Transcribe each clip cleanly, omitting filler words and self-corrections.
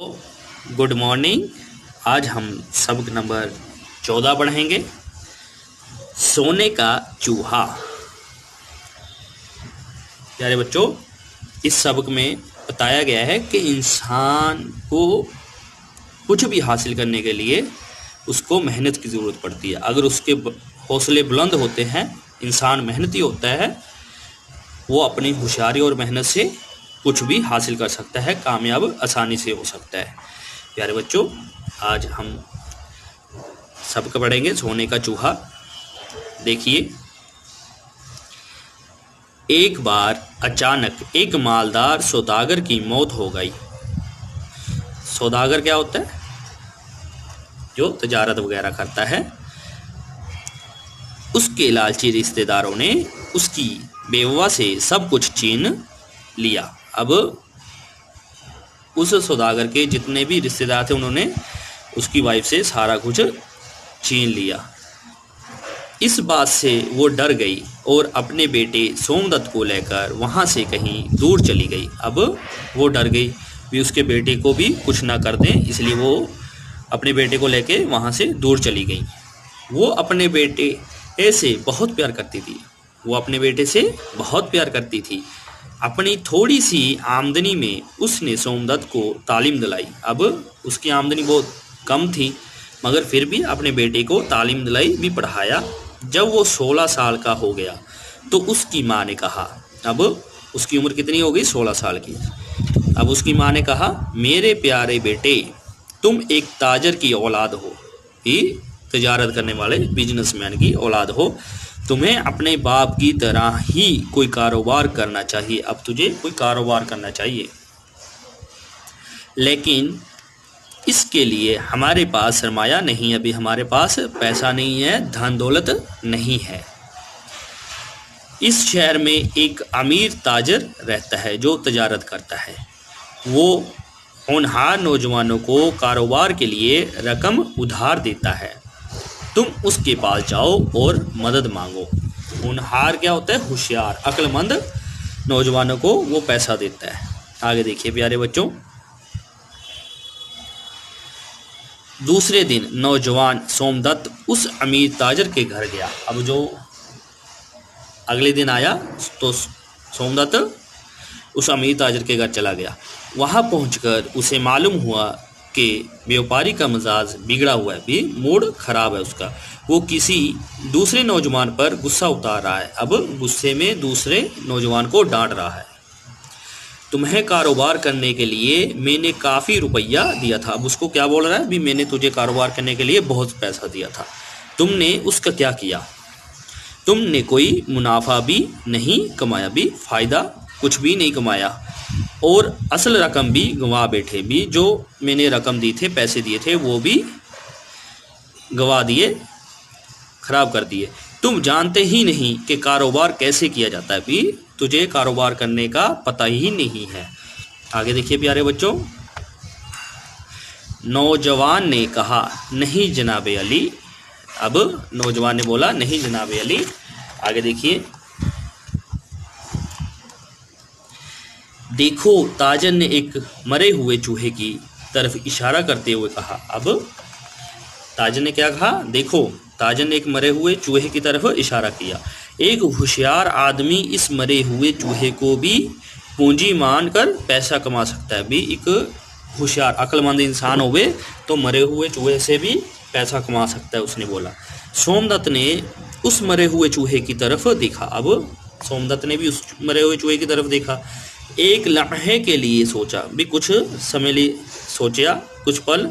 Good morning. आज हम सबक नंबर 14 पढ़ेंगे। सोने का चूहा। प्यारे बच्चों, इस सबक में बताया गया है कि इंसान को कुछ भी हासिल करने के लिए उसको मेहनत की ज़रूरत पड़ती है। अगर उसके हौसले बुलंद होते हैं, इंसान मेहनती होता है, वो अपनी होशियारी और मेहनत से कुछ भी हासिल कर सकता है, कामयाब आसानी से हो सकता है। प्यारे बच्चों, आज हम सबक पढ़ेंगे सोने का चूहा। देखिए, एक बार अचानक एक मालदार सौदागर की मौत हो गई। सौदागर क्या होता है? जो तजारत वगैरह करता है। उसके लालची रिश्तेदारों ने उसकी बेवफा से सब कुछ छीन लिया। अब उस सौदागर के जितने भी रिश्तेदार थे, उन्होंने उसकी वाइफ से सारा कुछ छीन लिया। इस बात से वो डर गई और अपने बेटे सोमदत्त को लेकर वहाँ से कहीं दूर चली गई। अब वो डर गई भी उसके बेटे को भी कुछ ना कर दें, इसलिए वो अपने बेटे को लेके वहाँ से दूर चली गई। वो अपने बेटे से बहुत प्यार करती थी। अपनी थोड़ी सी आमदनी में उसने सोमदत्त को तालीम दिलाई। अब उसकी आमदनी बहुत कम थी, मगर फिर भी अपने बेटे को तालीम दिलाई, भी पढ़ाया। जब वो 16 साल का हो गया तो उसकी माँ ने कहा, अब उसकी उम्र कितनी हो गई? 16 साल की। अब उसकी माँ ने कहा, मेरे प्यारे बेटे, तुम एक ताजर की औलाद हो, तजारत करने वाले बिजनेसमैन की औलाद हो। तुम्हें अपने बाप की तरह ही कोई कारोबार करना चाहिए। अब तुझे कोई कारोबार करना चाहिए, लेकिन इसके लिए हमारे पास सरमाया नहीं, अभी हमारे पास पैसा नहीं है, धन दौलत नहीं है। इस शहर में एक अमीर ताजर रहता है जो तजारत करता है। वो होनहार नौजवानों को कारोबार के लिए रकम उधार देता है। तुम उसके पास जाओ और मदद मांगो। होनहार क्या होता है? होशियार, अक्लमंद नौजवानों को वो पैसा देता है। आगे देखिए प्यारे बच्चों। दूसरे दिन नौजवान सोमदत्त उस अमीर ताजर के घर गया। अब जो अगले दिन आया तो सोमदत्त उस अमीर ताजर के घर चला गया। वहां पहुंचकर उसे मालूम हुआ कि व्यापारी का मिजाज बिगड़ा हुआ है, भी मूड खराब है उसका। वो किसी दूसरे नौजवान पर गुस्सा उतार रहा है। अब गुस्से में दूसरे नौजवान को डांट रहा है। तुम्हें कारोबार करने के लिए मैंने काफ़ी रुपया दिया था। अब उसको क्या बोल रहा है? भी मैंने तुझे कारोबार करने के लिए बहुत पैसा दिया था, तुमने उसका क्या किया? तुमने कोई मुनाफा भी नहीं कमाया, भी फायदा कुछ भी नहीं कमाया, और असल रकम भी गंवा बैठे। भी जो मैंने रकम दी थे, पैसे दिए थे, वो भी गंवा दिए, खराब कर दिए। तुम जानते ही नहीं कि कारोबार कैसे किया जाता है, भी तुझे कारोबार करने का पता ही नहीं है। आगे देखिए प्यारे बच्चों। नौजवान ने कहा, नहीं जनाबे अली। अब नौजवान ने बोला, नहीं जनाबे अली। आगे देखिए। देखो, ताजर ने एक मरे हुए चूहे की तरफ इशारा करते हुए कहा। अब ताजर ने क्या कहा? देखो, ताजर ने एक मरे हुए चूहे की तरफ इशारा किया। एक होशियार आदमी इस मरे हुए चूहे को भी पूंजी मानकर पैसा कमा सकता है। भी एक होशियार अक्लमंद इंसान होवे तो मरे हुए चूहे से भी पैसा कमा सकता है, उसने बोला। सोमदत्त ने उस मरे हुए चूहे की तरफ देखा। अब सोमदत्त ने भी उस मरे हुए चूहे की तरफ देखा। एक लम्हे के लिए सोचा, भी कुछ समय लिए सोचा, कुछ पल,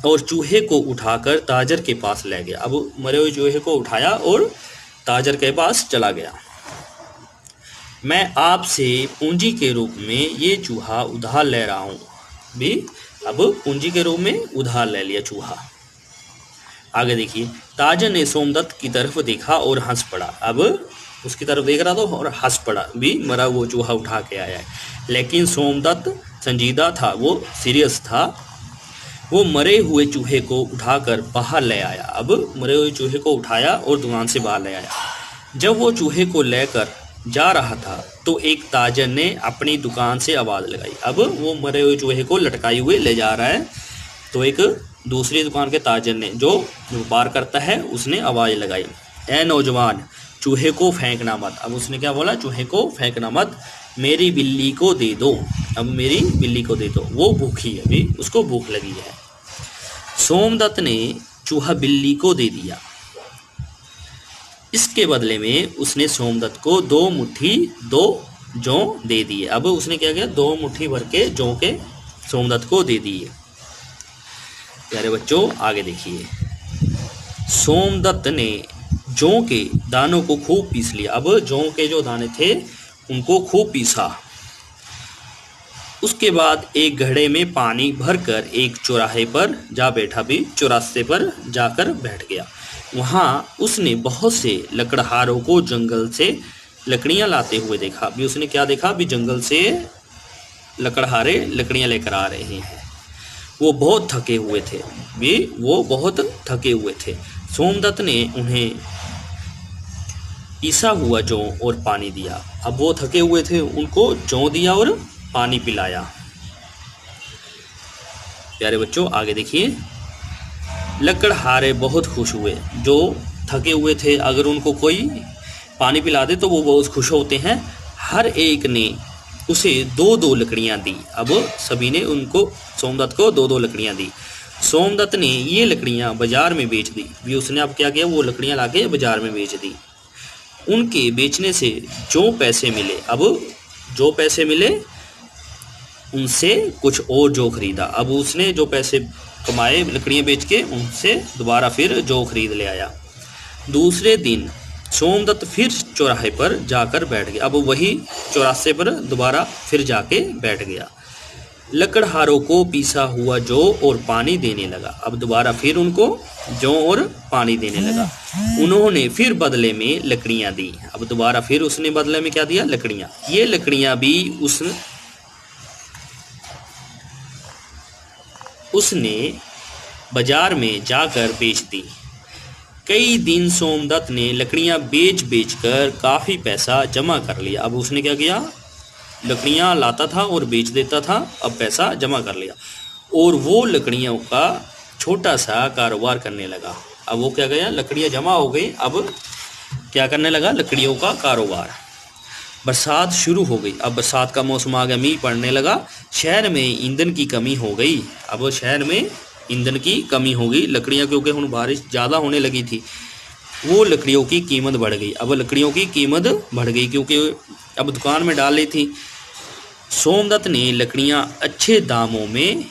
और चूहे को उठाकर ताजर के पास ले गया। अब मरे हुए चूहे को उठाया और ताजर के पास चला गया। मैं आपसे पूंजी के रूप में ये चूहा उधार ले रहा हूँ। भी अब पूंजी के रूप में उधार ले लिया चूहा। आगे देखिए। ताजर ने सोमदत्त की तरफ देखा और हंस पड़ा। अब उसकी तरफ देख रहा था और हंस पड़ा, भी मरा वो चूहा उठा के आया है। लेकिन सोमदत्त संजीदा था, वो सीरियस था। वो मरे हुए चूहे को उठाकर बाहर ले आया। अब मरे हुए चूहे को उठाया और दुकान से बाहर ले आया। जब वो चूहे को लेकर जा रहा था तो एक ताजर ने अपनी दुकान से आवाज़ लगाई। अब वो मरे हुए चूहे को लटकाए हुए ले जा रहा है, तो एक दूसरी दुकान के ताजर ने, जो व्यापार करता है, उसने आवाज़ लगाई, ए नौजवान, चूहे को फेंकना मत। अब उसने क्या बोला, चूहे को फेंकना मत, मेरी बिल्ली को दे दो। अब मेरी बिल्ली को दे दो, वो भूखी है, अभी उसको भूख लगी है। सोमदत्त ने चूहा बिल्ली को दे दिया। इसके बदले में उसने सोमदत्त को 2 मुट्ठी 2 जौ दे दिए। अब उसने क्या किया, 2 मुट्ठी भर के जौ के सोमदत्त को दे दिए। प्यारे बच्चों आगे देखिए, सोमदत्त ने जौ के दानों को खूब पीस लिया। अब जौ के जो दाने थे उनको खूब पीसा। उसके बाद एक घड़े में पानी भरकर एक चौराहे पर जा बैठा, भी चौराहे पर जाकर बैठ गया। वहाँ उसने बहुत से लकड़हारों को जंगल से लकड़ियाँ लाते हुए देखा। भी उसने क्या देखा, भी जंगल से लकड़हारे लकड़ियाँ लेकर आ रहे हैं। वो बहुत थके हुए थे, वो बहुत थके हुए थे। सोमदत्त ने उन्हें पिसा हुआ जौ और पानी दिया। अब वो थके हुए थे, उनको जौ दिया और पानी पिलाया। प्यारे बच्चों आगे देखिए, लकड़हारे बहुत खुश हुए। जो थके हुए थे, अगर उनको कोई पानी पिला दे तो वो बहुत खुश होते हैं। हर एक ने उसे 2-2 लकड़ियां दी। अब सभी ने उनको, सोमदत्त को 2-2 लकड़ियां दी। सोमदत्त ने ये लकड़ियां बाजार में बेच दी। भी उसने अब क्या किया, वो लकड़ियां लाके बाजार में बेच दी। उनके बेचने से जो पैसे मिले, अब जो पैसे मिले उनसे कुछ और जौ खरीदा। अब उसने जो पैसे कमाए लकड़ियाँ बेच के, उनसे दोबारा फिर जौ खरीद ले आया। दूसरे दिन सोमदत्त फिर चौराहे पर जाकर बैठ गया। अब वही चौराहे पर दोबारा फिर जाके बैठ गया। लकड़हारों को पीसा हुआ जौ और पानी देने लगा। अब दोबारा फिर उनको जौ और पानी देने लगा। उन्होंने फिर बदले में लकड़ियाँ दी। अब दोबारा फिर उसने बदले में क्या दिया, लकड़ियाँ। ये लकड़ियाँ भी उसने बाजार में जाकर बेच दी। कई दिन सोमदत्त ने लकड़ियां बेच कर काफ़ी पैसा जमा कर लिया। अब उसने क्या किया, लकड़ियां लाता था और बेच देता था, अब पैसा जमा कर लिया और वो लकड़ियों का छोटा सा कारोबार करने लगा। अब वो क्या गया, लकड़ियां जमा हो गई, अब क्या करने लगा, लकड़ियों का कारोबार। बरसात शुरू हो गई। अब बरसात का मौसम आ गया, मींह पड़ने लगा। शहर में ईंधन की कमी हो गई। अब शहर में ईंधन की कमी हो गई, लकड़ियाँ क्योंकि ਹੁਣ बारिश ज़्यादा होने लगी थी, वो लकड़ियों की कीमत बढ़ गई। अब लकड़ियों की कीमत बढ़ गई क्योंकि अब दुकान में डाल ली थी। सोमदत्त ने लकड़ियाँ अच्छे दामों में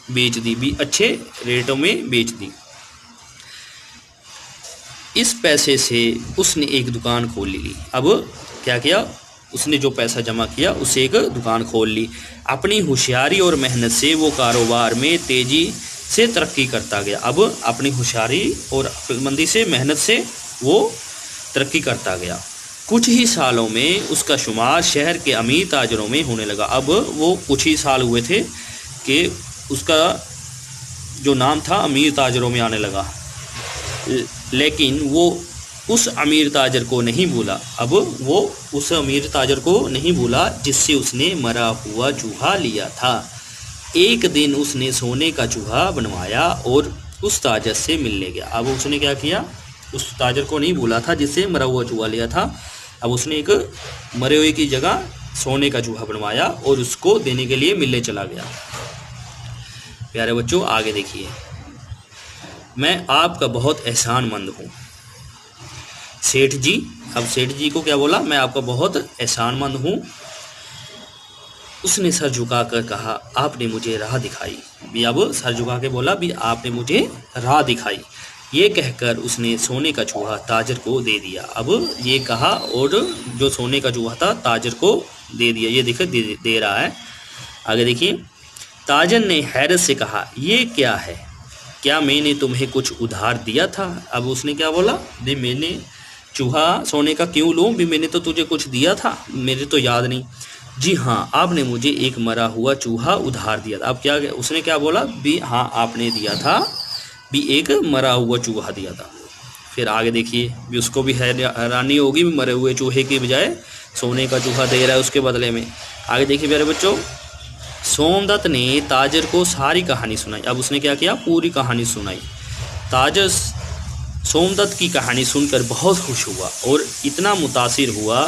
बेच दी, भी अच्छे रेटों में बेच दी। इस पैसे से उसने एक दुकान खोल ली। अब क्या किया, उसने जो पैसा जमा किया उससे एक दुकान खोल ली। अपनी होशियारी और मेहनत से वो कारोबार में तेज़ी से तरक्की करता गया। अब अपनी होशियारी और अक्लमंदी से, मेहनत से वो तरक्की करता गया। कुछ ही सालों में उसका शुमार शहर के अमीर ताजरों में होने लगा। अब वो कुछ ही साल हुए थे कि उसका जो नाम था अमीर ताजरों में आने लगा, लेकिन वो उस अमीर ताजर को नहीं भूला। अब वो उस अमीर ताजर को नहीं भूला जिससे उसने मरा हुआ चूहा लिया था। एक दिन उसने सोने का चूहा बनवाया और उस ताजर से मिलने गया। अब उसने क्या किया, उस ताजर को नहीं भूला था जिससे मरा हुआ चूहा लिया था। अब उसने एक मरे हुए की जगह सोने का चूहा बनवाया और उसको देने के लिए मिलने चला गया। प्यारे बच्चों आगे देखिए, मैं आपका बहुत एहसानमंद हूँ सेठ जी। अब सेठ जी को क्या बोला, मैं आपका बहुत एहसानमंद हूँ। उसने सर झुकाकर कहा, आपने मुझे राह दिखाई। भी अब सर झुका के बोला, भी आपने मुझे राह दिखाई। ये कहकर उसने सोने का चूहा ताजर को दे दिया। अब ये कहा और जो सोने का चूहा था ताजर को दे दिया। ये देखिए दे रहा है। आगे देखिए, ताजर ने हैरत से कहा, ये क्या है, क्या मैंने तुम्हें कुछ उधार दिया था? अब उसने क्या बोला, भी मैंने चूहा सोने का क्यों लूँ, भी मैंने तो तुझे कुछ दिया था, मेरे तो याद नहीं। जी हाँ, आपने मुझे एक मरा हुआ चूहा उधार दिया था। अब क्या उसने क्या बोला, भी हाँ आपने दिया था, भी एक मरा हुआ चूहा दिया था। फिर आगे देखिए, भी उसको भी हैरानी होगी, भी मरे हुए चूहे के बजाय सोने का चूहा दे रहा है उसके बदले में। आगे देखिए प्यारे बच्चों, सोमदत्त ने ताजर को सारी कहानी सुनाई। अब उसने क्या किया, पूरी कहानी सुनाई। ताजर सोमदत्त की कहानी सुनकर बहुत खुश हुआ और इतना मुतासिर हुआ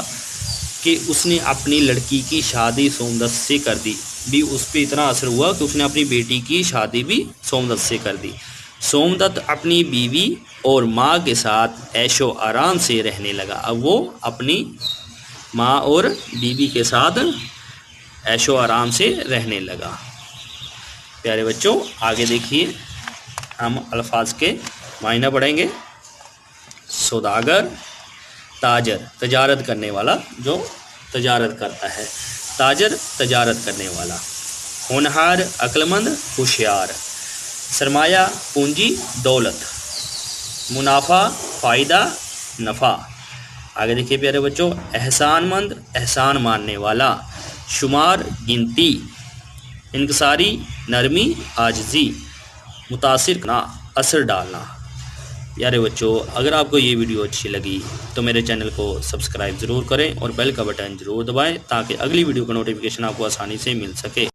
कि उसने अपनी लड़की की शादी सोमदत्त से कर दी। भी उस पर इतना असर हुआ कि उसने अपनी बेटी की शादी भी सोमदत्त से कर दी। सोमदत्त अपनी बीवी और माँ के साथ ऐशो आराम से रहने लगा। अब वो अपनी माँ और बीवी के साथ ऐशो आराम से रहने लगा। प्यारे बच्चों आगे देखिए, हम अल्फाज के मायना पढ़ेंगे। सौदागर, ताजर तजारत करने वाला, जो तजारत करता है। ताजर तजारत करने वाला। होनहार अक्लमंद होशियार। सरमाया पूंजी दौलत। मुनाफा फ़ायदा नफ़ा। आगे देखिए प्यारे बच्चों, एहसानमंद एहसान मानने वाला। शुमार गिनती। इनकसारी नरमी आजिज़ी। मुतासिर करना असर डालना। प्यारे बच्चों अगर आपको ये वीडियो अच्छी लगी तो मेरे चैनल को सब्सक्राइब ज़रूर करें और बेल का बटन ज़रूर दबाएं ताकि अगली वीडियो का नोटिफिकेशन आपको आसानी से मिल सके।